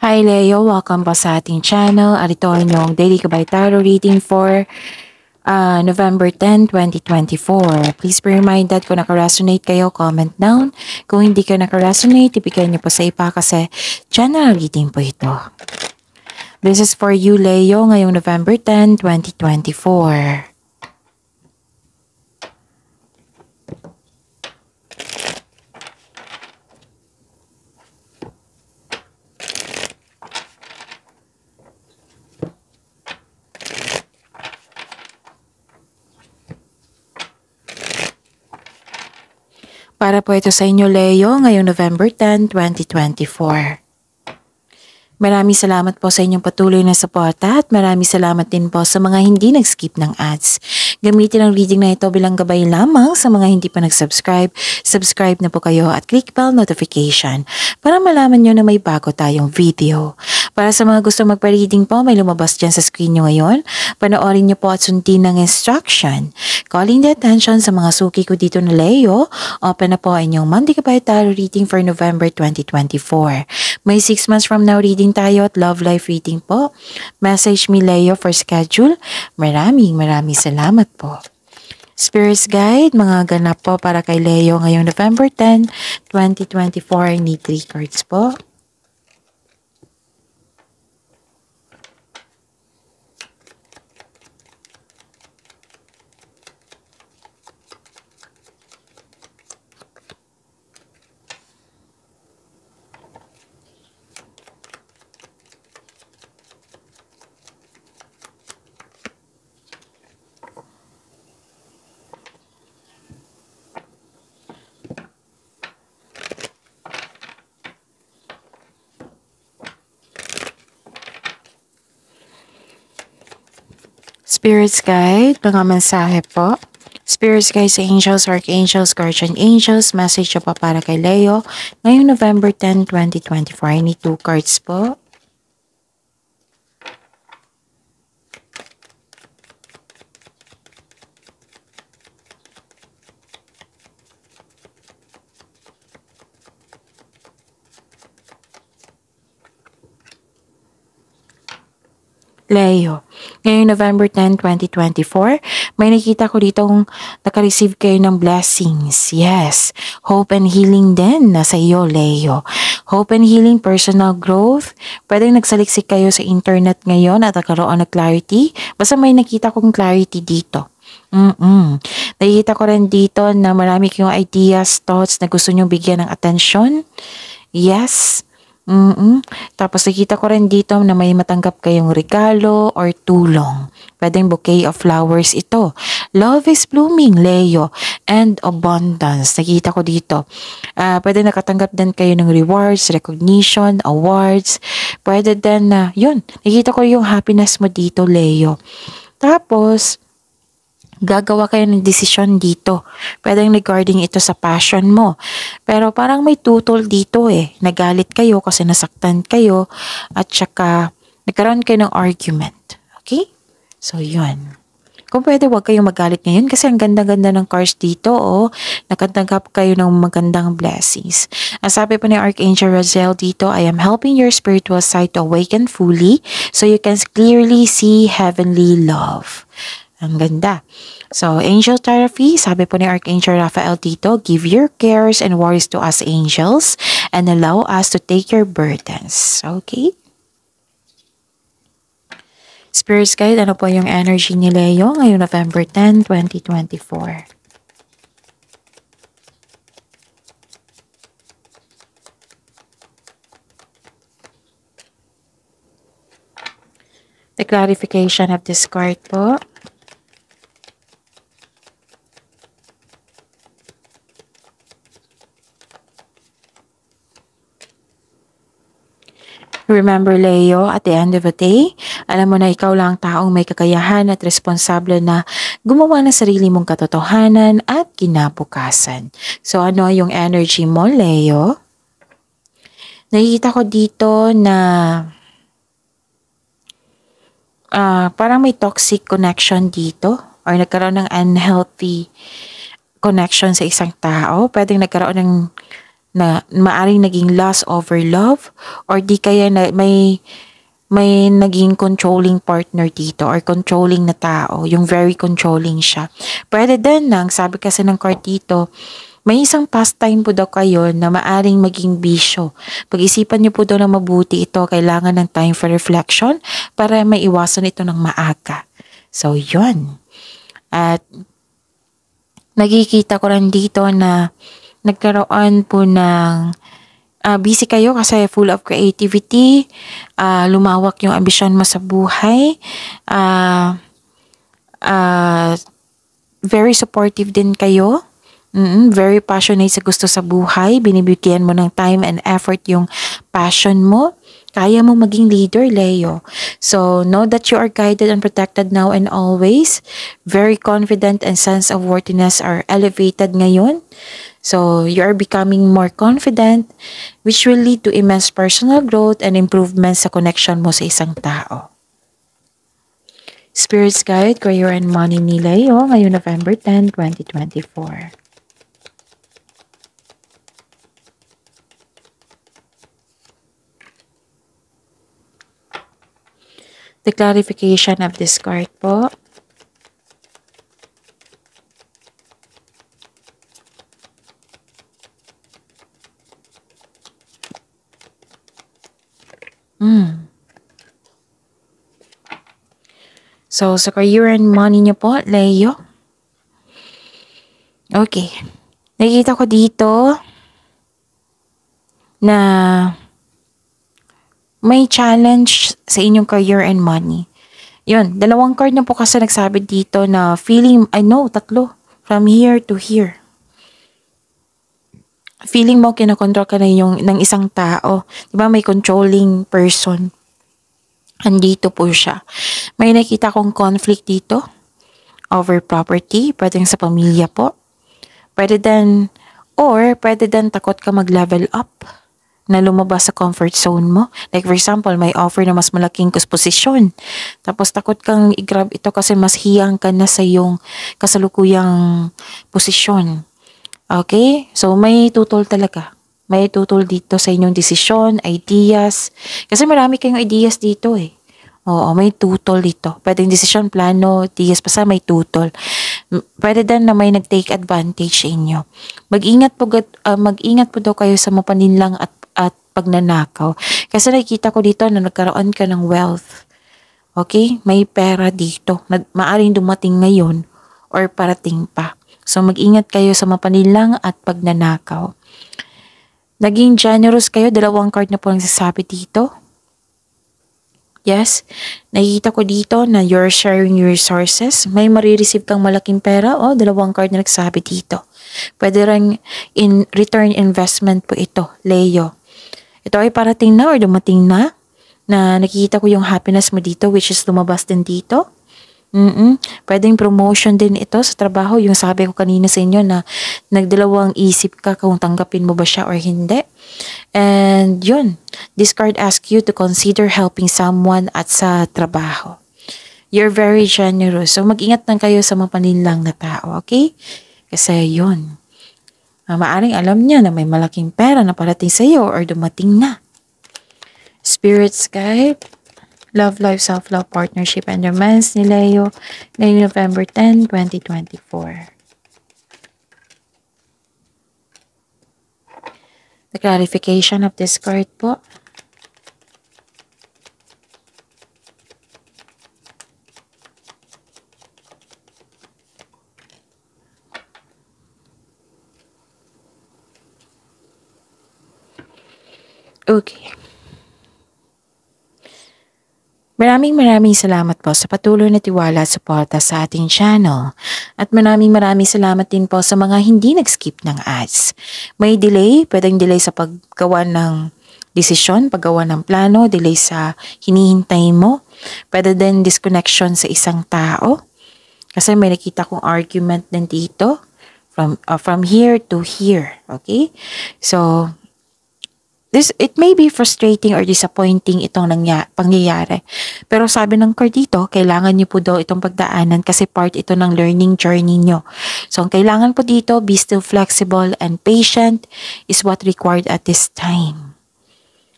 Hi Leo, welcome po sa ating channel. At ito ay inyong Daily Gabay Tarot reading for November 10, 2024. Please be reminded kung naka-resonate kayo, comment down. Kung hindi kayo naka-resonate, ibigay niyo po sa iba kasi general reading po ito. This is for you Leo ngayong November 10, 2024. Para po ito sa inyo, Leo, ngayong November 10, 2024. Maraming salamat po sa inyong patuloy na suporta at maraming salamat din po sa mga hindi nag-skip ng ads. Gamitin ang reading na ito bilang gabay lamang sa mga hindi pa nag-subscribe. Subscribe na po kayo at click bell notification para malaman nyo na may bago tayong video. Para sa mga gusto magpa-reading po, may lumabas dyan sa screen nyo ngayon. Panoorin nyo po at sundin ng instruction. Calling the attention sa mga suki ko dito na Leo, open na po ang inyong Monday Gabay Tarot reading for November 2024. May 6 months from now reading tayo at love life reading po. Message me Leo for schedule. Maraming salamat po. Spirits Guide, mga ganap po para kay Leo ngayong November 10, 2024. I need 3 cards po. Spirits Guide, mga mensahe po. Spirits Guides, Angels, Archangels, Guardian Angels, message po para kay Leo ngayong November 10, 2024. I need 2 cards po. Leo, ngayong November 10, 2024, may nakita ko ditong naka-receive kayo ng blessings. Yes, hope and healing din nasa iyo, Leo. Hope and healing, personal growth. Pwedeng nagsaliksik kayo sa internet ngayon at nagkaroon ng clarity. Basta may nakita kong clarity dito. Nakikita ko rin dito na marami kayong ideas, thoughts na gusto nyo bigyan ng atensyon. Yes. Tapos nakita ko rin dito na may matanggap kayong regalo or tulong. Pwedeng bouquet of flowers ito. Love is blooming, Leo, and abundance. Nakita ko dito. Pwede nakatanggap din kayo ng rewards, recognition, awards. Pwede din na, yun, nakita ko yung happiness mo dito, Leo. Tapos, gagawa kayo ng desisyon dito. Pwedeng regarding ito sa passion mo. Pero parang may tutol dito Nagalit kayo kasi nasaktan kayo at saka nagkaroon kayo ng argument. Okay? So, yun. Kung pwede, huwag kayong magalit ngayon kasi ang ganda-ganda ng cards dito nakatanggap kayo ng magandang blessings. Ang sabi po ni Archangel Raziel dito, I am helping your spiritual side to awaken fully so you can clearly see heavenly love. Ang ganda. So, angel therapy, sabi po ni Archangel Raphael dito, give your cares and worries to us angels and allow us to take your burdens. Okay? Spirits Guide, ano po yung energy ni Leo ngayong November 10, 2024? The clarification of this card po. Remember, Leo, at the end of the day, alam mo na ikaw lang taong may kakayahan at responsable na gumawa ng sarili mong katotohanan at kinabukasan. So, ano yung energy mo, Leo? Nakikita ko dito na parang may toxic connection dito or nagkaroon ng unhealthy connection sa isang tao. Pwedeng nagkaroon ng na maaring naging lust over love or di kaya na may naging controlling partner dito or controlling na tao, yung very controlling siya. Pwede din nang sabi kasi ng card dito, may isang pastime po daw kayo na maaring maging bisyo. Pag-isipan niyo po daw na mabuti ito, kailangan ng time for reflection para maiwasan ito ng maaga. So, yun. At nakikita ko rin dito na nagkaroon po ng busy kayo kasi full of creativity, lumawak yung ambisyon mo sa buhay, very supportive din kayo. Very passionate sa gusto sa buhay. Binibigyan mo ng time and effort yung passion mo. Kaya mo maging leader, Leo. So, know that you are guided and protected now and always. Very confident and sense of worthiness are elevated ngayon. So, you are becoming more confident, which will lead to immense personal growth and improvements sa connection mo sa isang tao. Spirit's Guide, Career and Money ni Leo ngayon November 10, 2024. The clarification of this card po. So, sa career and money niyo po, Leo. Okay. Nakikita ko dito na may challenge sa inyong career and money. Yun, dalawang card na po kasi nagsabi dito na feeling, tatlo. From here to here. Feeling mo kinokontrol ka na ng isang tao. Diba may controlling person. Andito po siya. May nakita kong conflict dito. Over property. Pwedeng sa pamilya po. Pwede din takot ka mag-level up. Na lumabas sa comfort zone mo. Like for example, may offer na mas malaking posisyon. Tapos takot kang i-grab ito kasi mas hiyang ka na sa iyong kasalukuyang posisyon. Okay? So may tutol talaga. May tutol dito sa inyong desisyon, ideas. Kasi marami kayong ideas dito eh. Oo, may tutol dito. Pwedeng desisyon, plano, ideas, basta may tutol. Pwede din na may nag-take advantage sa inyo. Mag-ingat po daw kayo sa mapaninlang at pagnanakaw. Kasi nakikita ko dito na nagkaroon ka ng wealth. Okay? May pera dito. Maaring dumating ngayon or parating pa. So mag-ingat kayo sa mapaninlang at pagnanakaw. Naging generous kayo. Dalawang card na po nagsasabi dito. Yes. Nakikita ko dito na you're sharing your resources. May marireceive kang malaking pera. Dalawang card na nagsasabi dito. Pwede rin in return investment po ito, Leo. Ito ay parating na or dumating na nakikita ko yung happiness mo dito which is lumabas din dito. Pwedeng promotion din ito sa trabaho. Yung sabi ko kanina sa inyo na nagdalawang isip ka kung tanggapin mo ba siya or hindi. And yun, this card asks you to consider helping someone at sa trabaho. You're very generous. So mag-ingat lang kayo sa mapaninlang na tao, okay? Kasi yun. Maaring alam niya na may malaking pera na parating sa iyo or dumating na. Spirit's Guide, Love Life, Self-Love, Partnership, and Romance ni Leo ngayong November 10, 2024. The clarification of this card po. Okay. Maraming salamat po sa patuloy na tiwala at suporta sa ating channel. At maraming salamat din po sa mga hindi nag-skip ng ads. May delay, pwedeng delay sa paggawa ng desisyon, paggawa ng plano, delay sa hinihintay mo. Pwede din disconnection sa isang tao. Kasi may nakita kong argument din dito. From here to here. Okay? So, it may be frustrating or disappointing itong pangyayari. Pero sabi ng card dito, kailangan niyo po daw itong pagdaanan kasi part ito ng learning journey niyo. So, ang kailangan po dito, be still flexible and patient is what required at this time.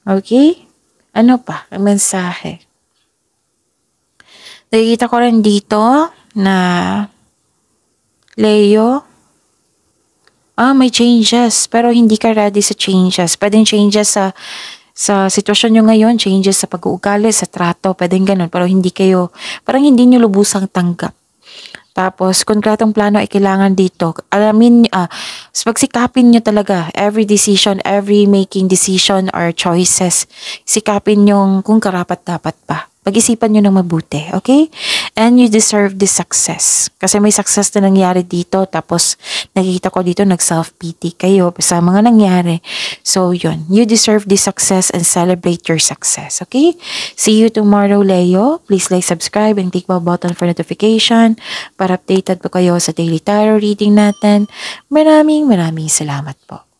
Okay? Ano pa? Ang mensahe. Nakikita ko rin dito na Leo, may changes, pero hindi ka ready sa changes. Pwedeng changes sa sitwasyon nyo ngayon, changes sa pag-uugali, sa trato, pwedeng ganun, pero parang hindi nyo lubusang tanggap. Tapos, konkretong plano ay kailangan dito. Alamin, pagsikapin nyo talaga, every decision, every making decision or choices, sikapin nyo kung karapat-dapat pa. Pag-isipan nyo ng mabuti, okay? And you deserve this success. Kasi may success na nangyari dito, tapos nakikita ko dito, nag-self-pity kayo sa mga nangyari. So, yun. You deserve this success and celebrate your success, okay? See you tomorrow, Leo. Please like, subscribe, and click the button for notification para updated po kayo sa daily tarot reading natin. Maraming salamat po.